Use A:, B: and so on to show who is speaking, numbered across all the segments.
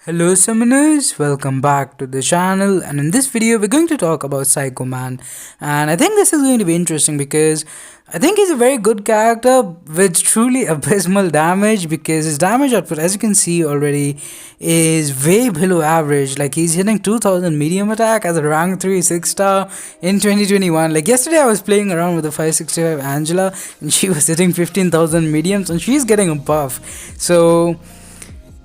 A: Hello summoners, welcome back to the channel, and in this video we're going to talk about Psychoman. And I think this is going to be interesting because I think he's a very good character with truly abysmal damage, because his damage output, as you can see already, is way below average. Like, he's hitting 2000 medium attack as a rank 3 6 star in 2021. Like, yesterday I was playing around with the 565 Angela and she was hitting 15,000 mediums and she's getting a buff. So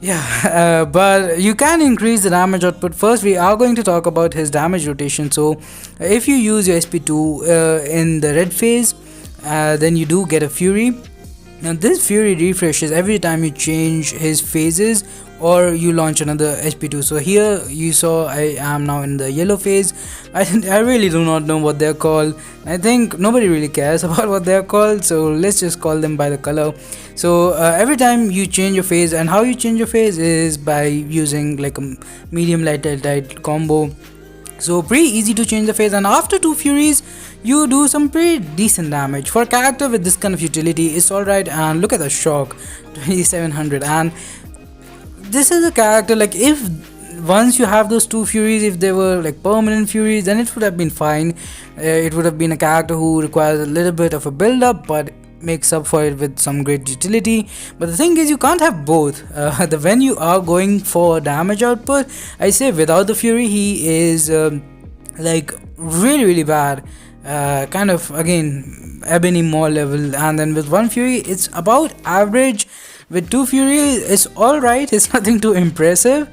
A: yeah, but you can increase the damage output. First, we are going to talk about his damage rotation. So, if you use your SP2 in the red phase, then you do get a Fury. Now, this Fury refreshes every time you change his phases or you launch another SP2. So here you saw I am now in the yellow phase. I really do not know what they're called. I think nobody really cares about what they're called, so let's just call them by the color. So every time you change your phase, and how you change your phase is by using like a medium light tight combo. So pretty easy to change the phase, and after 2 Furies you do some pretty decent damage. For a character with this kind of utility, it's alright. And look at the shock, 2700. And this is a character, like, if once you have those 2 Furies, if they were like permanent Furies, then it would have been fine. It would have been a character who requires a little bit of a build up but makes up for it with some great utility. But the thing is, you can't have both. When you are going for damage output, I say without the Fury he is like really bad. Kind of, again, Ebony Maw level. And then with 1 Fury it's about average. With 2 Fury it's alright, it's nothing too impressive,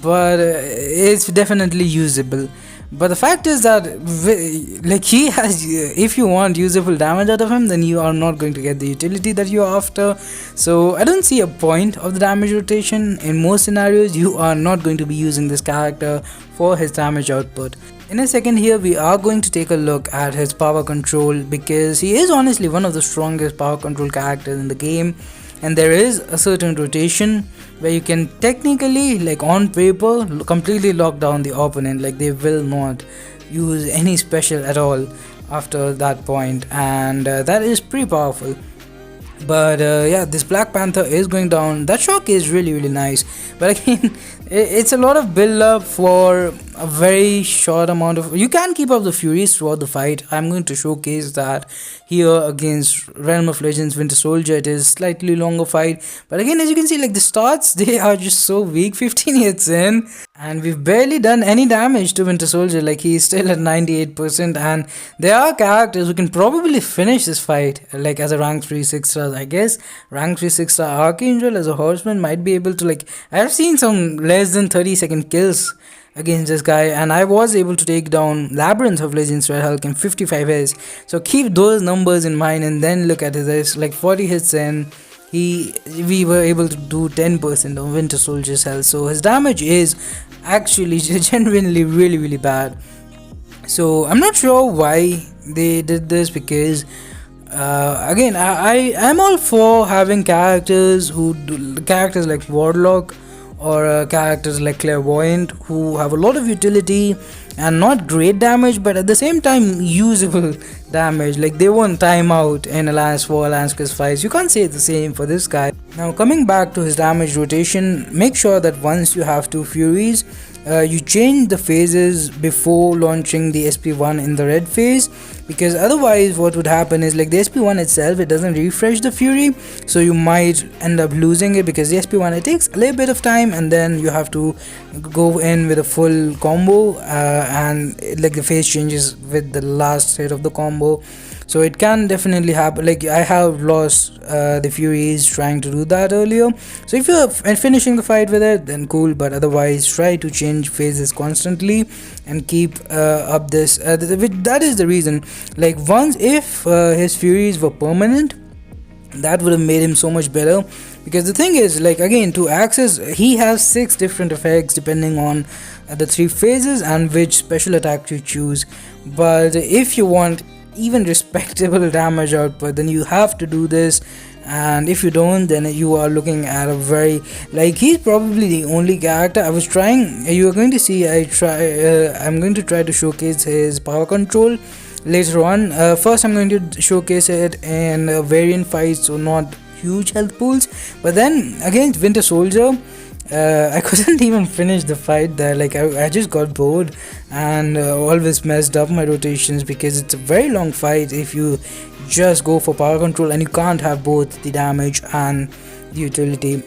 A: but it's definitely usable. But the fact is that, like, he has, if you want usable damage out of him, then you are not going to get the utility that you are after. So I don't see a point of the damage rotation. In most scenarios you are not going to be using this character for his damage output. In a second here we are going to take a look at his power control, because he is honestly one of the strongest power control characters in the game. And there is a certain rotation where you can technically, like on paper, completely lock down the opponent. Like, they will not use any special at all after that point, and that is pretty powerful. But yeah, this Black Panther is going down. That shock is really nice, but again it's a lot of build up for a very short amount of. You can keep up the Furies throughout the fight. I'm going to showcase that here against Realm of Legends Winter Soldier. It is slightly longer fight, but again, as you can see, like, the starts, they are just so weak. 15 hits in and we've barely done any damage to Winter Soldier. Like, he's still at 98%, and there are characters who can probably finish this fight, like as a rank 3 6 stars. I guess rank 3 6 star Archangel as a horseman might be able to, like, I've seen some less than 30-second kills against this guy, and I was able to take down Labyrinth of Legends Red Hulk in 55 hits. So keep those numbers in mind, and then look at this, like 40 hits in, we were able to do 10% of Winter Soldier's health. So his damage is actually genuinely really bad. So I'm not sure why they did this, because again, I am all for having characters like Warlock, or characters like Clairvoyant, who have a lot of utility and not great damage, but at the same time usable damage. Like, they won't time out in Alliance War, Alliance Quest fights. You can't say the same for this guy. Now, coming back to his damage rotation, make sure that once you have 2 Furies, you change the phases before launching the SP1 in the red phase, because otherwise what would happen is, like, the SP1 itself, it doesn't refresh the Fury, so you might end up losing it, because the SP1, it takes a little bit of time, and then you have to go in with a full combo, and like, the phase changes with the last hit of the combo. So it can definitely happen. Like, I have lost the Furies trying to do that earlier. So if you're finishing the fight with it, then cool, but otherwise try to change phases constantly and keep up this. That is the reason. Like, once, if his Furies were permanent, that would have made him so much better, because the thing is, like, again, to access, he has 6 different effects depending on the 3 phases and which special attack you choose. But if you want even respectable damage output, then you have to do this, and if you don't, then you are looking at a very, like, he's probably the only character I was trying. You are going to see I'm going to try to showcase his power control later on. First I'm going to showcase it in variant fights, so not huge health pools, but then against Winter Soldier, I couldn't even finish the fight there. Like I just got bored and always messed up my rotations because it's a very long fight if you just go for power control and you can't have both the damage and the utility.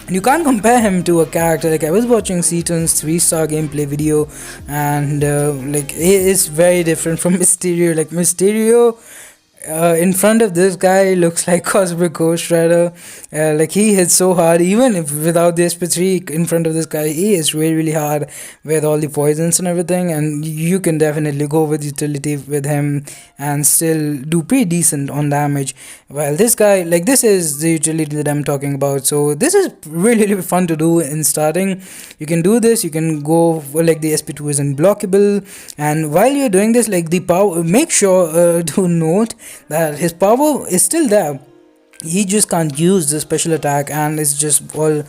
A: And you can't compare him to a character. Like I was watching Seaton's 3-star gameplay video, and like he is very different from Mysterio. Like Mysterio in front of this guy looks like Cosmic Ghost Rider. Like he hits so hard, even if without the SP3 in front of this guy, he is really really hard with all the poisons and everything. And you can definitely go with utility with him and still do pretty decent on damage. While this guy, like this is the utility that I'm talking about. So this is really really fun to do in starting. You can do this. You can go for, like the SP2 is unblockable, and while you're doing this, like the power, make sure to note that his power is still there. He just can't use the special attack, and it's just all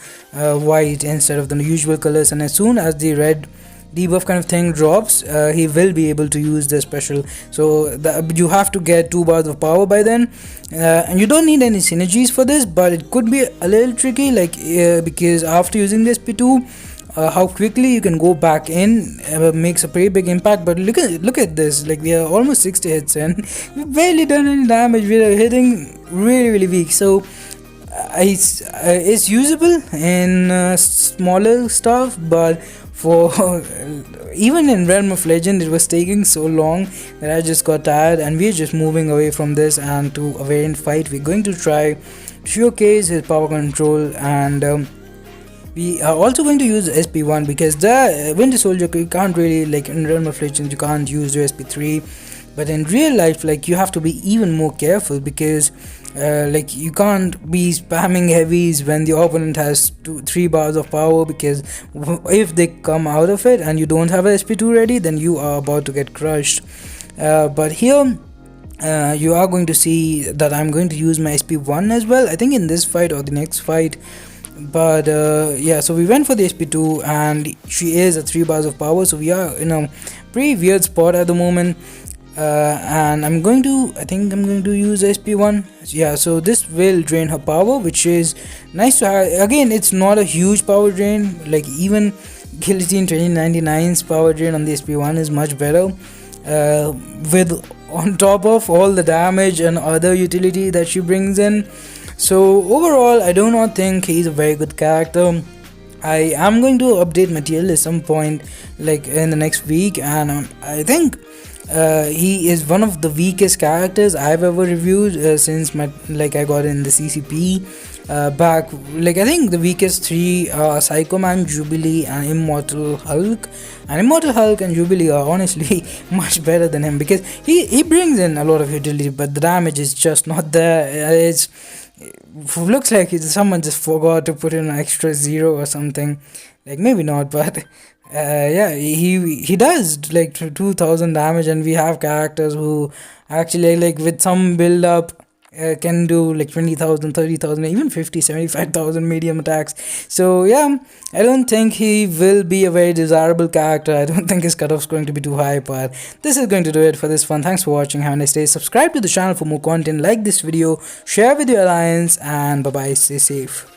A: white instead of the usual colors. And as soon as the red debuff kind of thing drops, he will be able to use the special. So you have to get 2 bars of power by then, and you don't need any synergies for this, but it could be a little tricky, like because after using this P2, how quickly you can go back in makes a pretty big impact. But look at this, like we are almost 60 hits and we've barely done any damage. We are hitting really really weak. So it's usable in smaller stuff, but for even in Realm of Legend it was taking so long that I just got tired, and we're just moving away from this and to a variant fight. We're going to try to showcase his power control, and we are also going to use SP1 because the Winter Soldier, you can't really, like in Realm of Legends you can't use your SP3, but in real life like you have to be even more careful because like you can't be spamming heavies when the opponent has 3 bars of power, because if they come out of it and you don't have a SP2 ready, then you are about to get crushed. But here you are going to see that I'm going to use my SP1 as well, I think in this fight or the next fight. But yeah, so we went for the SP2 and she is at 3 bars of power, so we are in a pretty weird spot at the moment. And I think I'm going to use SP1. Yeah, so this will drain her power, which is nice to have. Again, it's not a huge power drain, like even Guillotine 2099's power drain on the SP1 is much better, with on top of all the damage and other utility that she brings in. So overall I do not think he's a very good character. I am going to update material at some point, like in the next week, and I think he is one of the weakest characters I've ever reviewed since I got in the CCP back. Like I think the weakest 3 are Psychoman, Jubilee and Immortal Hulk. And Immortal Hulk and Jubilee are honestly much better than him because he brings in a lot of utility, but the damage is just not there. It looks like someone just forgot to put in an extra 0 or something. Like maybe not, but yeah, he does like 2000 damage, and we have characters who actually, like with some build up, can do like 20,000, 30,000, even 50, 75,000 medium attacks. So yeah, I don't think he will be a very desirable character. I don't think his cutoff is going to be too high, but this is going to do it for this one. Thanks for watching. Have a nice day. Subscribe to the channel for more content. Like this video, share with your alliance, and bye bye. Stay safe.